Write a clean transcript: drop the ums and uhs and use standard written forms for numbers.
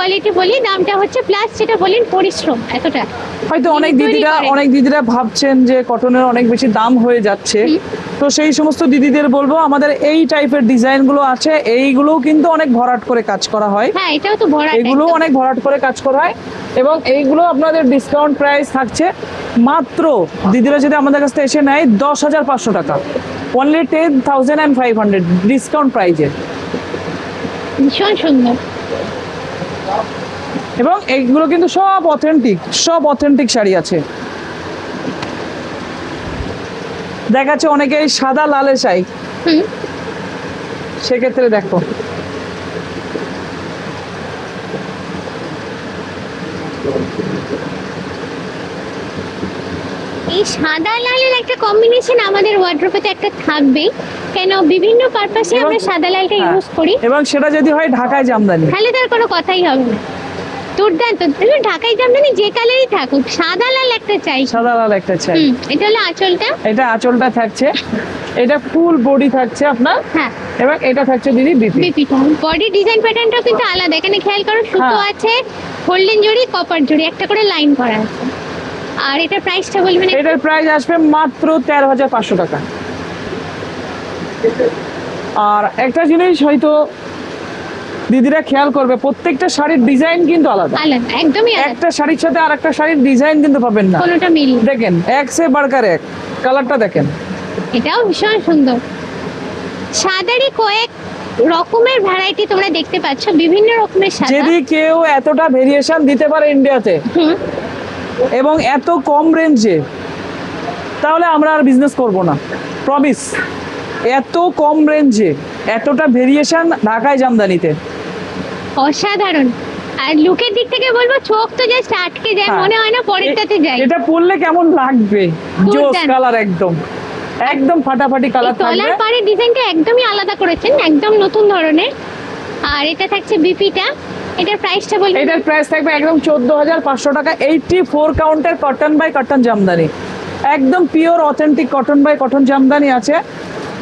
Quality বলি, দামটা হচ্ছে প্লাস যেটা বলেন পরিশ্রম এতটা। হয়তো অনেক তৈরি দিদিরা ভাবছেন যে কটনের অনেক বেশি দাম হয়ে যাচ্ছে, তো সেই সমস্ত দিদিদের বলবো আমাদের এই টাইপের ডিজাইন গুলো আছে, এইগুলোও কিন্তু অনেক ভরাট করে কাজ করা হয়। হ্যাঁ, এটাও তো ভরাট, এগুলো অনেক ভরাট করে কাজ করা হয় এবং এইগুলো আপনাদের ডিসকাউন্ট প্রাইস থাকছে মাত্র, দিদিরা যদি আমাদের কাছ থেকে এসে নেয় 10,500 টাকা, অনলি 10,500 ডিসকাউন্ট প্রাইজে। ভীষণ সুন্দর। এবং এইগুলো কিন্তু সব অথেন্টিক শাড়ি আছে। দেখাচ্ছে অনেকে সাদা লালে চাই, সেক্ষেত্রে দেখো এই সাদা লালের একটা কম্বিনেশন আমাদের ওয়ার্ড্রোবে তো একটা থাকবেই, কেন বিভিন্ন পারপাসে আমরা সাদা লালটা ইউজ করি, এবং সেটা যদি হয় ঢাকায় জামদানি, তাহলে তার কোনো কথাই হবে না। দুর্দান্ত। ঢাকায় জামদানি যে কালারই থাকুক, সাদা লাল একটা চাই। সাদা লাল একটা চাই। এটা হলো আঁচলটা, এটা আঁচলটা থাকছে, এটা ফুল বডি থাকছে আপনার। হ্যাঁ, এবং এটা থাকছে দিদি বিপি। বডি ডিজাইন প্যাটার্নটাও কিন্তু আলাদা, এখানে খেয়াল করো সুতো আছে, গোল্ডেন জড়ি, কপার জড়ি, একটা করে লাইন করা আছে। আর এটার প্রাইসটা বলবেন? এটার প্রাইস আসবে মাত্র 13,500 টাকা। আর একটা জিনিস হয়তো দিদিরা খেয়াল করবে, প্রত্যেকটা শাড়ির ডিজাইন কিন্তু আলাদা, একদমই আলাদা। একটা শাড়ির সাথে আর একটা শাড়ির ডিজাইন কিন্তু পাবেন না, কোনোটা মিল। দেখেন এক সে বাড়কার এক, কালারটা দেখেন, এটাও ভীষণ সুন্দর। সাদারই কয়েক রকমের ভ্যারাইটি তোমরা দেখতে পাচ্ছ, বিভিন্ন রকমের সাদা। যদি কেউ এতটা ভেরিয়েশন দিতে পারে ইন্ডিয়াতে এবং এত কম রেঞ্জে, তাহলে আমরা আর বিজনেস করব না, প্রমিস। এত কম রেঞ্জে এতটা ভেরিয়েশন ঢাকায় জামদানিতে অসাধারণ। আর লুকের দিক থেকে বলবো, চোখ তো জাস্ট আটকে যায়, মনে হয় না পরেরটাতে যাই। এটা পরলে কেমন লাগবে, জোস কালার, একদম ফাটাফাটি কালার থাকবে। তলার পাড়ে ডিজাইনটা একদমই আলাদা করেছেন, একদম নতুন ধরনের। আর এটা থাকছে বিপিটা, এটার প্রাইসটা বলবেন? এটার প্রাইস থাকবে একদম 14,500 টাকা। 84 কাউন্টের কটন বাই কটন জামদানি, একদম pure authentic cotton by cotton jamdani আছে।